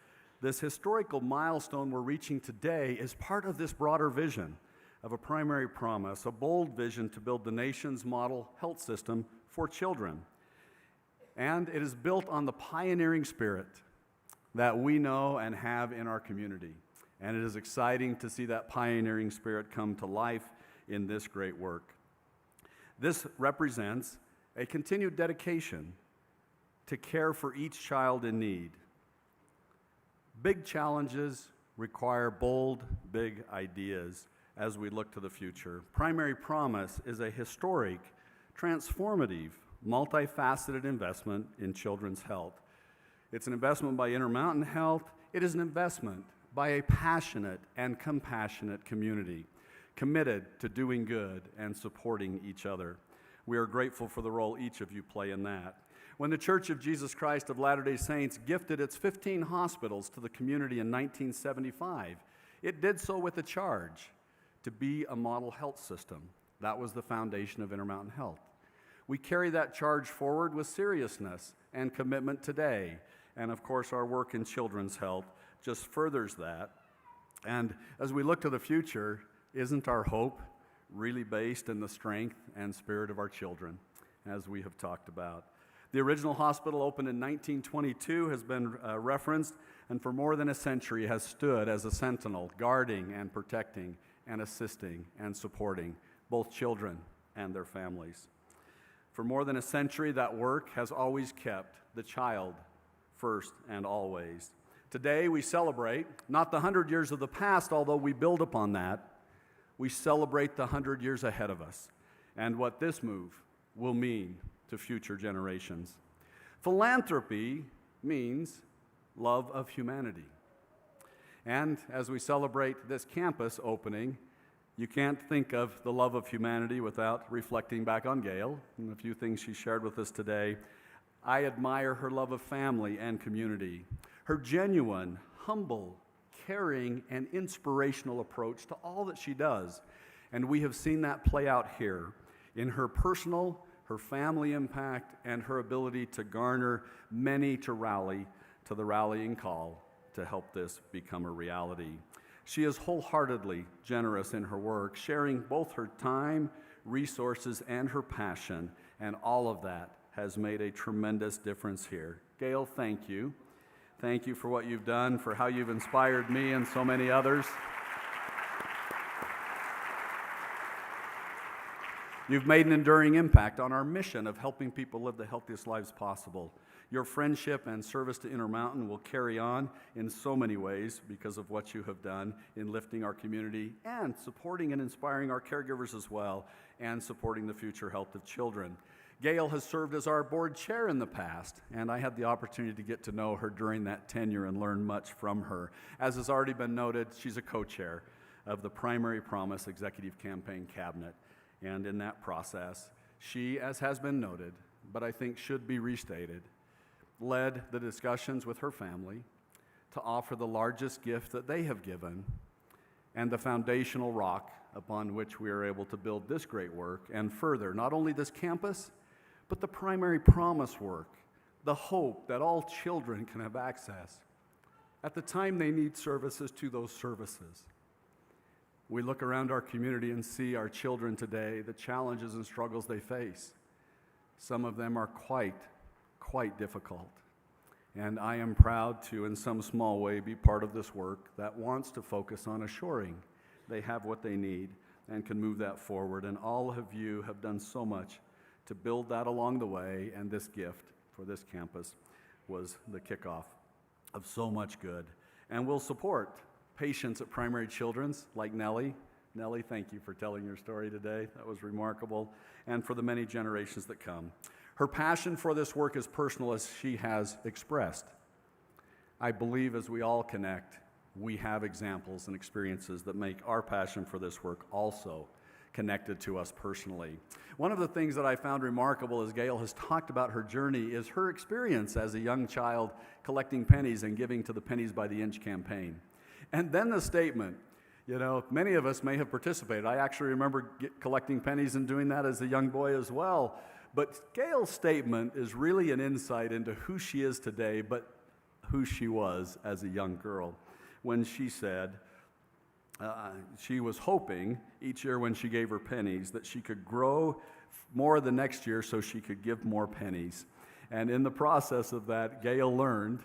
This historical milestone we're reaching today is part of this broader vision of a primary promise, a bold vision to build the nation's model health system for children. And it is built on the pioneering spirit that we know and have in our community. And it is exciting to see that pioneering spirit come to life in this great work. This represents a continued dedication to care for each child in need. Big challenges require bold, big ideas as we look to the future. Primary Promise is a historic, transformative, multifaceted investment in children's health. It's an investment by Intermountain Health. It is an investment by a passionate and compassionate community committed to doing good and supporting each other. We are grateful for the role each of you play in that. When the Church of Jesus Christ of Latter-day Saints gifted its 15 hospitals to the community in 1975, it did so with a charge to be a model health system. That was the foundation of Intermountain Health. We carry that charge forward with seriousness and commitment today, and of course our work in children's health just furthers that. And as we look to the future, isn't our hope really based in the strength and spirit of our children, as we have talked about? The original hospital opened in 1922 has been referenced, and for more than a century has stood as a sentinel, guarding and protecting and assisting and supporting both children and their families. For more than a century, that work has always kept the child first and always. Today, we celebrate not the 100 years of the past, although we build upon that. We celebrate the 100 years ahead of us and what this move will mean to future generations. Philanthropy means love of humanity. And as we celebrate this campus opening, you can't think of the love of humanity without reflecting back on Gail and a few things she shared with us today. I admire her love of family and community, her genuine, humble, caring, and inspirational approach to all that she does. And we have seen that play out here in her personal, her family impact, and her ability to garner many to rally to the rallying call to help this become a reality. She is wholeheartedly generous in her work, sharing both her time, resources, and her passion, and all of that has made a tremendous difference here. Gail, thank you. Thank you for what you've done, for how you've inspired me and so many others. You've made an enduring impact on our mission of helping people live the healthiest lives possible. Your friendship and service to Intermountain will carry on in so many ways because of what you have done in lifting our community and supporting and inspiring our caregivers as well, and supporting the future health of children. Gail has served as our board chair in the past, and I had the opportunity to get to know her during that tenure and learn much from her. As has already been noted, she's a co-chair of the Primary Promise Executive Campaign Cabinet, and in that process, she, as has been noted, but I think should be restated, led the discussions with her family to offer the largest gift that they have given and the foundational rock upon which we are able to build this great work and further not only this campus, but the Primary Promise work, the hope that all children can have access at the time they need services to those services. We look around our community and see our children today, the challenges and struggles they face. Some of them are quite difficult. And I am proud to, in some small way, be part of this work that wants to focus on assuring they have what they need and can move that forward. And all of you have done so much to build that along the way, and this gift for this campus was the kickoff of so much good. And we'll support patients at Primary Children's like Nellie. Nellie, thank you for telling your story today. That was remarkable. And for the many generations that come. Her passion for this work is personal, as she has expressed. I believe as we all connect, we have examples and experiences that make our passion for this work also connected to us personally. One of the things that I found remarkable as Gail has talked about her journey is her experience as a young child collecting pennies and giving to the Pennies by the Inch campaign. And then the statement, you know, many of us may have participated. I actually remember collecting pennies and doing that as a young boy as well. But Gail's statement is really an insight into who she is today, but who she was as a young girl, when she said she was hoping each year when she gave her pennies that she could grow more the next year so she could give more pennies. And in the process of that, Gail learned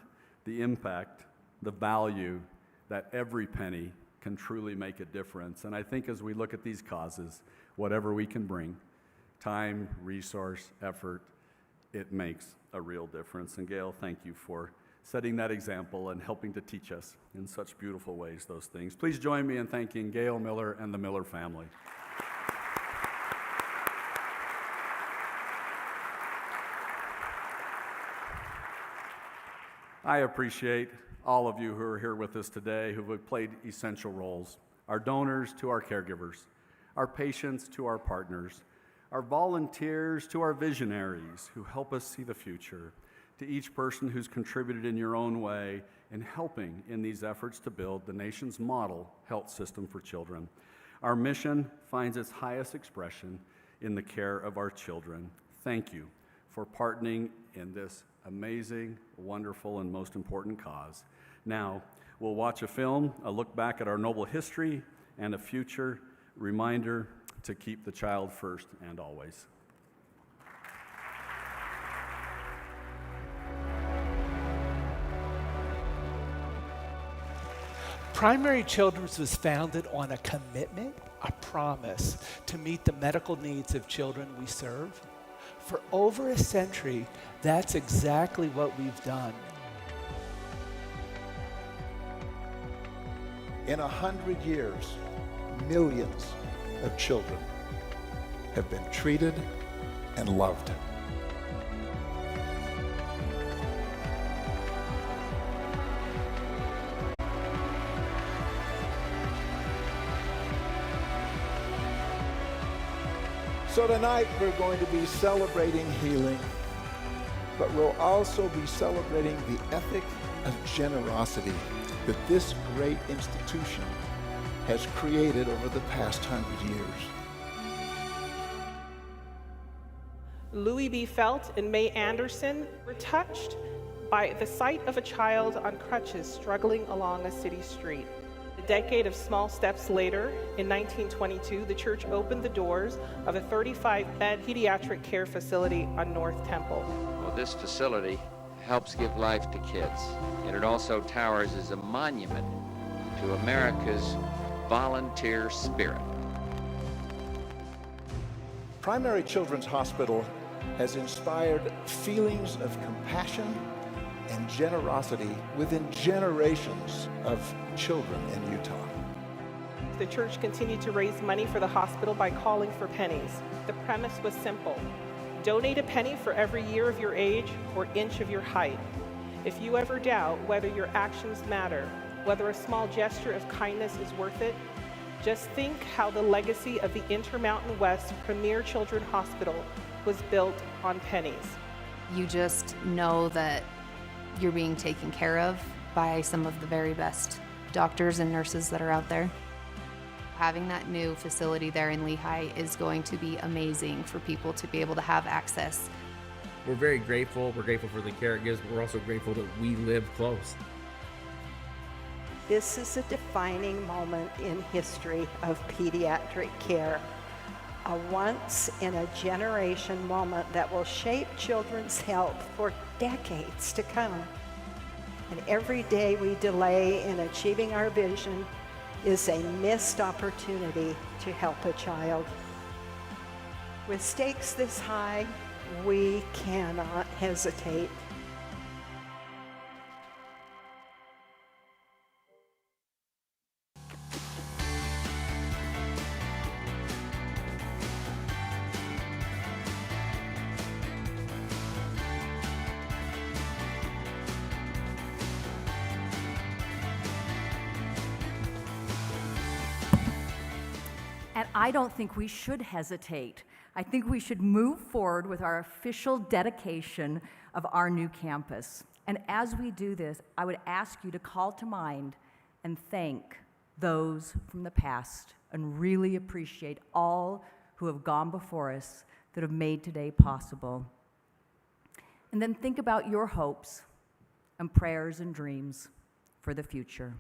the impact, the value that every penny can truly make a difference. And I think as we look at these causes, whatever we can bring, time, resource, effort, it makes a real difference. And Gail, thank you for setting that example and helping to teach us in such beautiful ways those things. Please join me in thanking Gail Miller and the Miller family. I appreciate all of you who are here with us today who have played essential roles. Our donors to our caregivers, our patients to our partners, our volunteers to our visionaries who help us see the future, to each person who's contributed in your own way in helping in these efforts to build the nation's model health system for children. Our mission finds its highest expression in the care of our children. Thank you for partnering in this amazing, wonderful, and most important cause. Now, we'll watch a film, a look back at our noble history, and a future reminder to keep the child first and always. Primary Children's was founded on a commitment, a promise to meet the medical needs of children we serve. For over a century, that's exactly what we've done. In 100 years, millions of children have been treated and loved. So tonight we're going to be celebrating healing, but we'll also be celebrating the ethic of generosity that this great institution has created over the past 100 years. Louis B. Felt and Mae Anderson were touched by the sight of a child on crutches struggling along a city street. A decade of small steps later, in 1922, the church opened the doors of a 35-bed pediatric care facility on North Temple. Well, this facility helps give life to kids, and it also towers as a monument to America's volunteer spirit. Primary Children's Hospital has inspired feelings of compassion and generosity within generations of children in Utah. The church continued to raise money for the hospital by calling for pennies. The premise was simple: donate a penny for every year of your age or inch of your height. If you ever doubt whether your actions matter, whether a small gesture of kindness is worth it, just think how the legacy of the Intermountain West Premier Children's Hospital was built on pennies. You just know that you're being taken care of by some of the very best doctors and nurses that are out there. Having that new facility there in Lehi is going to be amazing for people to be able to have access. We're very grateful. We're grateful for the care it gives, but we're also grateful that we live close. This is a defining moment in history of pediatric care. A once-in-a-generation moment that will shape children's health for decades to come. And every day we delay in achieving our vision is a missed opportunity to help a child. With stakes this high We cannot hesitate. And I don't think we should hesitate. I think we should move forward with our official dedication of our new campus. And as we do this, I would ask you to call to mind and thank those from the past and really appreciate all who have gone before us that have made today possible. And then think about your hopes and prayers and dreams for the future.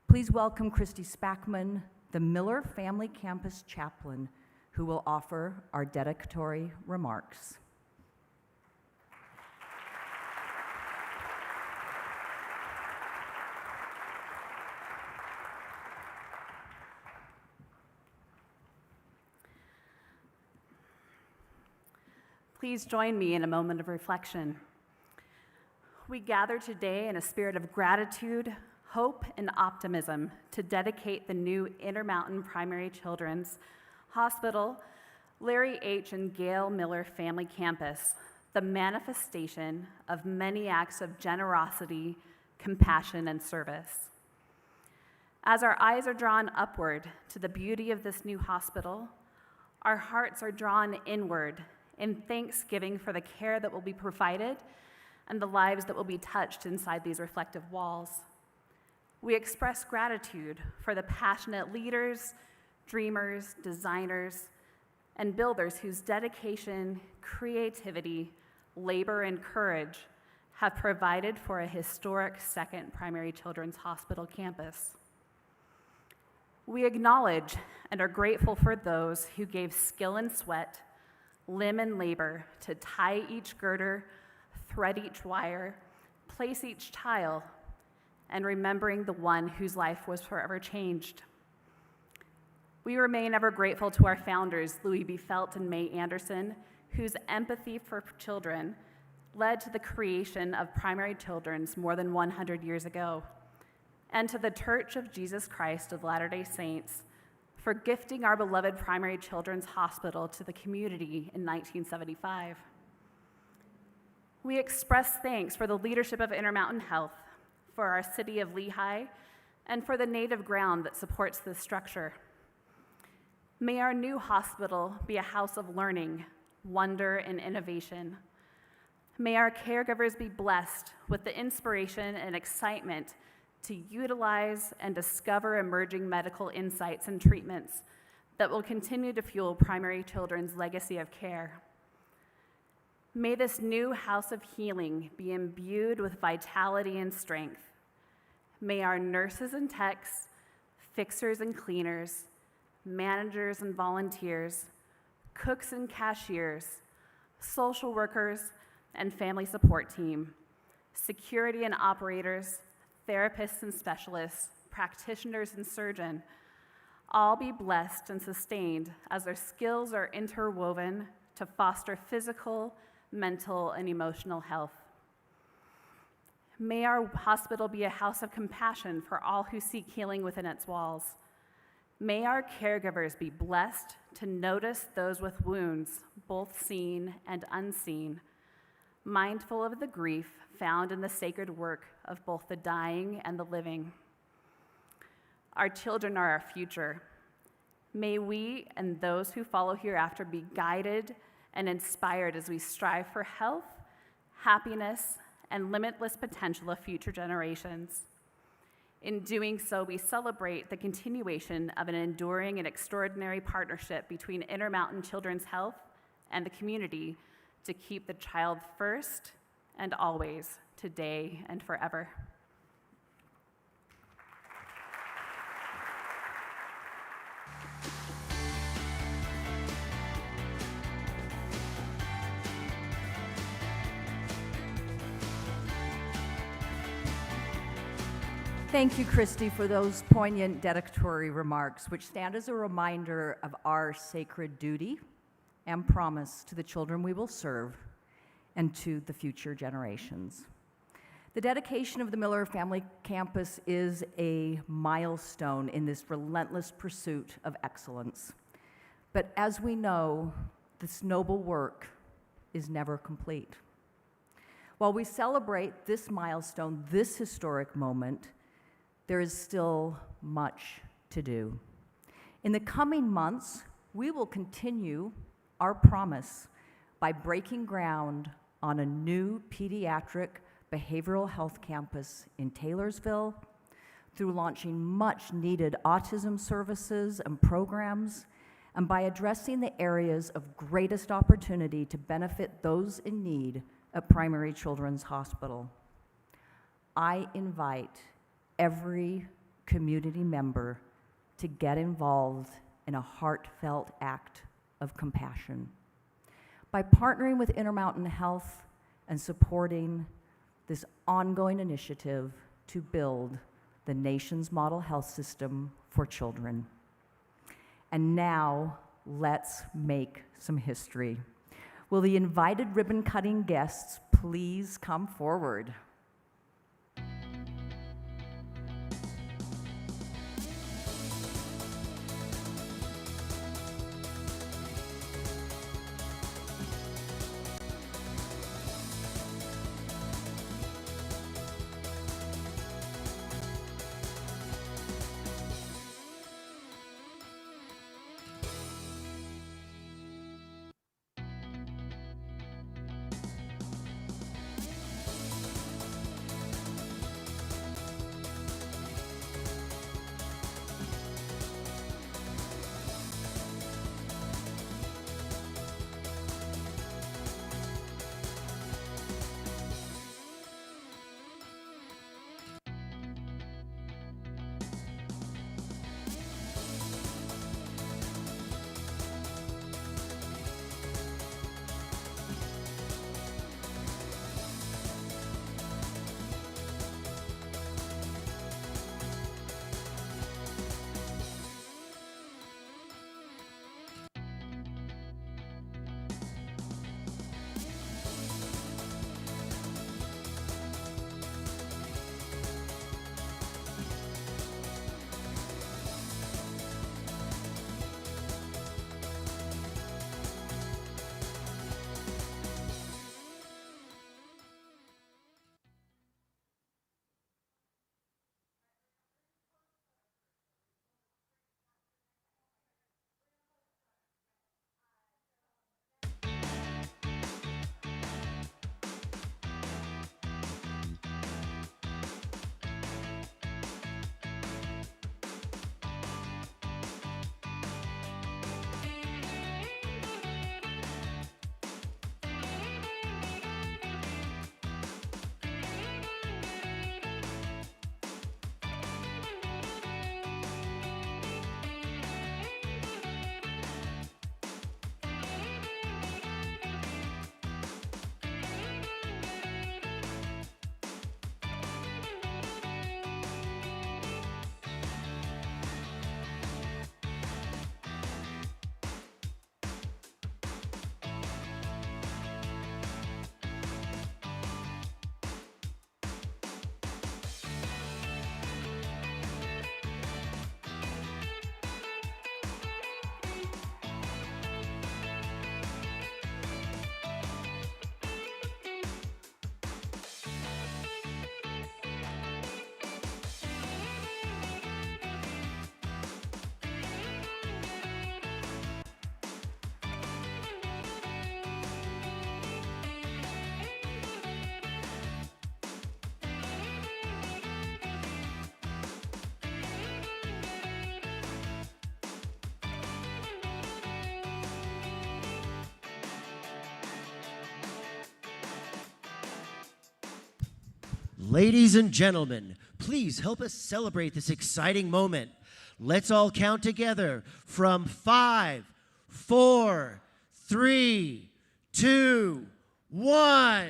Please welcome Christy Spackman, the Miller Family Campus Chaplain, who will offer our dedicatory remarks. Please join me in a moment of reflection. We gather today in a spirit of gratitude, hope, and optimism to dedicate the new Intermountain Primary Children's Hospital, Larry H. and Gail Miller Family Campus, the manifestation of many acts of generosity, compassion, and service. As our eyes are drawn upward to the beauty of this new hospital, our hearts are drawn inward in thanksgiving for the care that will be provided and the lives that will be touched inside these reflective walls. We express gratitude for the passionate leaders, dreamers, designers, and builders whose dedication, creativity, labor, and courage have provided for a historic second primary children's hospital campus. We acknowledge and are grateful for those who gave skill and sweat, limb and labor to tie each girder, thread each wire, place each tile, and remembering the one whose life was forever changed. We remain ever grateful to our founders, Louis B. Felt and May Anderson, whose empathy for children led to the creation of primary children's more than 100 years ago, and to the Church of Jesus Christ of Latter-day Saints for gifting our beloved primary children's hospital to the community in 1975. We express thanks for the leadership of Intermountain Health, for our city of Lehi, and for the native ground that supports this structure. May our new hospital be a house of learning, wonder, and innovation. May our caregivers be blessed with the inspiration and excitement to utilize and discover emerging medical insights and treatments that will continue to fuel primary children's legacy of care. May this new house of healing be imbued with vitality and strength. May our nurses and techs, fixers and cleaners, managers and volunteers, cooks and cashiers, social workers and family support team, security and operators, therapists and specialists, practitioners and surgeon, all be blessed and sustained as their skills are interwoven to foster physical, mental, and emotional health. May our hospital be a house of compassion for all who seek healing within its walls. May our caregivers be blessed to notice those with wounds, both seen and unseen, mindful of the grief found in the sacred work of both the dying and the living. Our children are our future. May we and those who follow hereafter be guided and inspired as we strive for health, happiness, and limitless potential of future generations. In doing so, we celebrate the continuation of an enduring and extraordinary partnership between Intermountain Children's Health and the community to keep the child first and always, today and forever. Thank you, Christy, for those poignant dedicatory remarks, which stand as a reminder of our sacred duty and promise to the children we will serve and to the future generations. The dedication of the Miller Family Campus is a milestone in this relentless pursuit of excellence. But as we know, this noble work is never complete. While we celebrate this milestone, this historic moment, there is still much to do. In the coming months, we will continue our promise by breaking ground on a new pediatric behavioral health campus in Taylorsville, through launching much needed autism services and programs, and by addressing the areas of greatest opportunity to benefit those in need at Primary Children's Hospital. I invite every community member to get involved in a heartfelt act of compassion. By partnering with Intermountain Health and supporting this ongoing initiative to build the nation's model health system for children. And now, let's make some history. Will the invited ribbon-cutting guests please come forward? Ladies and gentlemen, please help us celebrate this exciting moment. Let's all count together from 5, 4, 3, 2, 1.